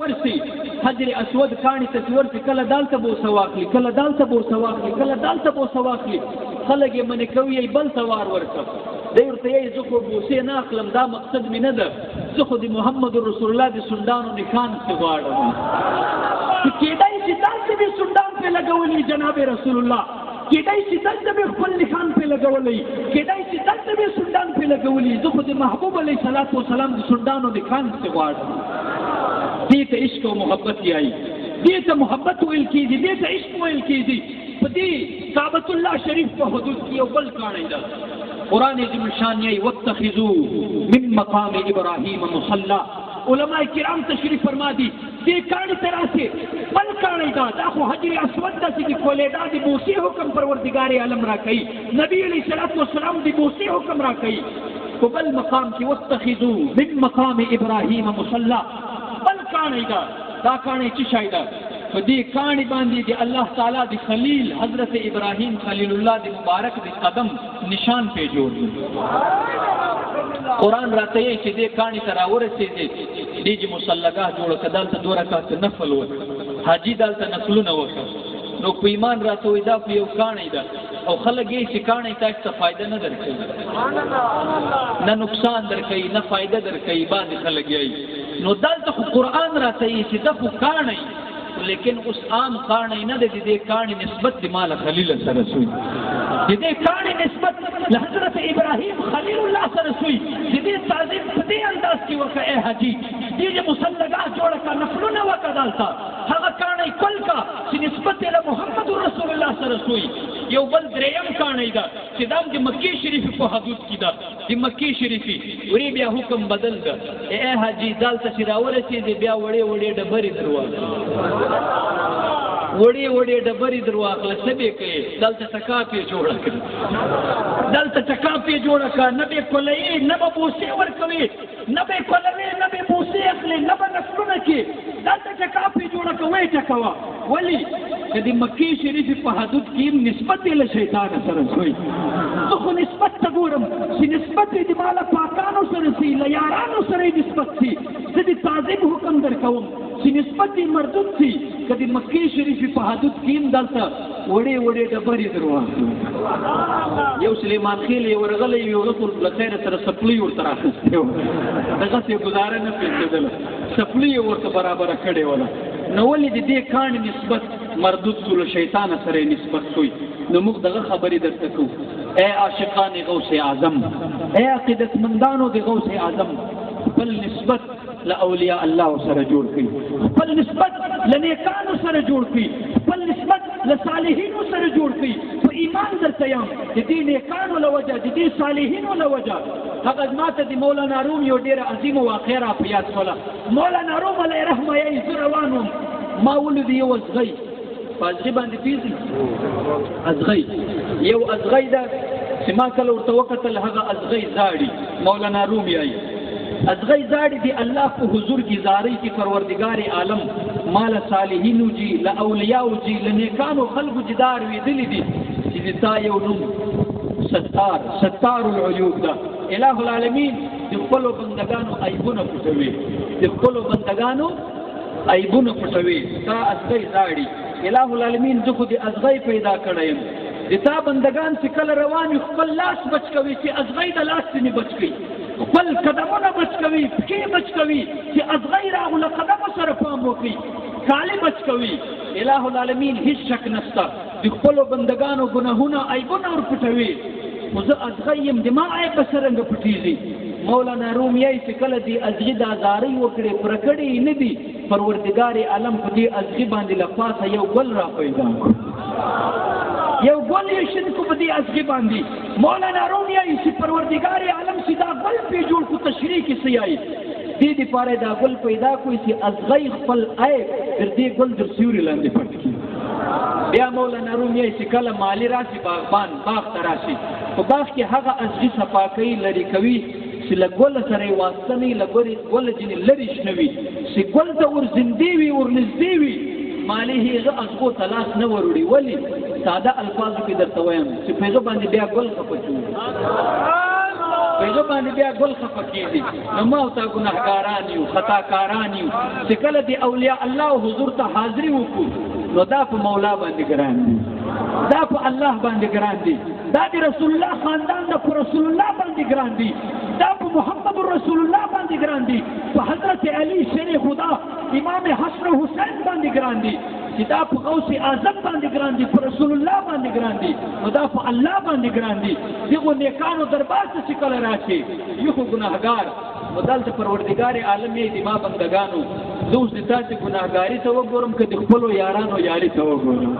ورسي حجر اسود کاڼي ته ورسي کله دالته بوسه واخلي کله دالته بوسه واخلي کله دالته بوسه واخلي خلک یې منې کوي بل سوار ورکړه دی ورته یې زه خو بوسې نه اخلم دا مقصد مې نه ده زه خو د محمد رسول الله د سنډانو نښان څه غواړم چې کېدای شي داسې مې سنډان پرې لګولي جناب رسول الله کېدای شي دلته مې خپل نښان پرې لګولی کېدای شي دلته مې سنډان پرې لګولي زه خو د محبوب علیه صلات وسلام د سنډانو نښان څه غواړم دې ته عشق او محبت یایي دې ته محبت ویل کېږي دې ته عشق ویل کېږي په دې کعبة الله شریف په حدود کې یو بل کاڼی ده قرآن عظیم الشان یایي واتخذوا من مقام ابراهیم مصلی علماء کرام تشریف فرما دي دې کاڼي ته راسې بل کاڼی ده دا خو حجر اسود داسې د کولیدا د بوسې حکم پروردګار عالم را کوي نبی علیه الصلاة والسلام د بوسې حکم را کوي په بل مقام کې واتخذوا من مقام ابراهیم مصلی بل کاڼی ده دا کاڼی څه شی ده په دې کاڼي باندې د الله تعالی د خلیل حضرت ابراهیم خلیل الله د مبارک د قدم نشان پې جوړ قرآن راته یې چې دې کاڼي ته راورسېدې دې چې مصلګاه جوړه کړه دلته 2 رکعات نفل وکړه حاجي دلته نفلونه وکړه نو په ایمان راته وایي دا په یو کاڼی ده او خلک یې چې کاڼی تاسو ته فایده نه درکوي نه نقصان درکوي نه فایده درکوي بعضې خلک یې نو دلته خو قرآن راته یې چې دا خو کاڼی لیکن اس عام کاڼی نه دی د دې کاڼي نسبت د مال خلیل سره سوی د دې کاڼي نسبت له حضرت ابراهیم خلیل الله سره سوی د دې تعظیم په دې انداز کې وکړه ای حاجي دې مصلګاه جوړه کړه نفلونه وکړه دلته هغه کاڼی کل کا چې نسبت یې له محمد رسول الله سره سوی یو بل دریم کاڼی ده چې دا د مکې شریف په حدود کې ده د مکې شریفي ورې بیا حکم بدل ده ای حاجي دلته چې راورسېدې بیا وړې وړې ډبرې درواغله وړې وړې ډبرې درواغله څه به کوې دلته ټکاپ یې جوړه کړه دلته ټکاپ یې جوړه کړه نه به کولوي نه به بوسې ورکوي نه به کولوي نه به بوسې اخلي نه به نفلونه کې دلته ټکاپ یې جوړه کړه ویې ټکوه ولې که د مکې شریفې په حدود کې نسبت یې له شیطانه سره شوی زه خو نسبت ته ګورم چې نسبت یې د ماله پاکانو سره سي له یارانو سره یې نسبت سي زه د تعظیم حکم درکوم چې نسبت یې مردود سي که د مکې شریفې په حدود کې هم دلته وړې وړې ډبرې درواخلو یو سلیمان خېل یې ورغلی یو هغه له خیره سره سپلۍ ورته راخیستې وه دغسې یې ګزاره نه پېښېدله سپلۍ یې ورته برابره کړې وله نو ولې د دې کاڼي نسبت مردود سو له شیطانه سره یې نسبت سوی نو موږ دغه خبرې درته کوو ای عاشقان غوث اعظم ای عقیدتمندانو د غوث اعظم خپل نسبت له اولیاء الله سره جوړ کړي خپل نسبت له نیکانو سره جوړ کړي خپل نسبت له صالحینو سره جوړ کړي په ایمان درته یم د دې نیکانو له وجه د دې صالحینو له وجه هغه ماته د مولانا روم یو ډېره عظیمه واقعه را په یاد شوله مولانا روم علیه رحمه یې زه روان وم ما ولید یو ازغی په ازغي باندې پیژنې ازغی یو ازغی ده چې ما کله ورته وکتل هغه ازغی زاړي مولانا روم یې ازغی زاړي دی الله په حضور کې زاري کې پروردگار عالم مال صالحینو جی له اولیاءو جی له نیکانو خلقو جدار ویدلی دي چې تا یو نوم ستار العیوب ده الہ العالمین د خپل بندگانو عیبونه پټوي د خپل بندگانو عیبونه پټوي تا ازغی زاړي الہ العالمین زه خو د ازغی پیدا کړم د تا بندگان چې کله روان خپل لاس بچ کوي چې ازغی د لاس نه بچ کوي خپل قدمونه بچ کوي پښې بچ کوي چې ازغی راغله قدم سره پام وکړي کاله بچ کوي الہ العالمین هیڅ شک نشته د خپل بندگانو ګناهونه عیبونه ور پټوي خو زه ازغی یم د ما عیب څرنګه پټیږي مولانا روم یې چې کله دی ازغی د ازاري وکړي پر کړي نه دي پروردگار عالم په دې ازغی باندې لپاسه یو ګل را پیدا یو ګل یې شین کو په دې ازغی باندې مولانا روم یې چې پروردگار عالم سیدا ګل په جوړ کو تشریح کې سیای دې دې پاره دا ګل پیدا کوي چې ازغی خپل عیب تر دې ګل در سیوري لاندې پټ کی بیا مولانا روم یې چې کله مالی راشي باغبان باغ ته راشي په باغ کې هغه ازغی صفا کوي لري کوي چې له ګل سره یې واسطه نه له ګل ځینې لرې شنوي چې ګل ته ور زندې وي ور نږدې وي مالې هغه ازغو ته لاس نه وروړي ولې ساده الفاظو کې درته وایم چې په هغه باندې بیا ګل خفه کېږي پیغه باندې بیا ګل خفه کېږي نو ما او تا ګناهګاران یو خطاکاران یو چې کله دی اولیاء الله حضور ته حاضري وکړو نو دا په مولا باندې ګران دي دا په الله باندې ګران دي دا د رسول الله خاندان د رسول الله باندې ګران دي دا په محمد رسول الله باندې ګران دي په حضرت علی شیر خدا امام حسن حسین باندې ګران دي چې دا په غوث اعظم باندې ګران دي په رسول الله باندې ګران دي نو دا په الله باندې ګران دي دغه نیکانو دربار ته چې کله راشي یو ګناهګار مدلته پروردگار عالم یې د ما بندگانو زه اوس د تاسې ګناهګاري ته وګورم که د خپلو یارانو یاري ته وګورم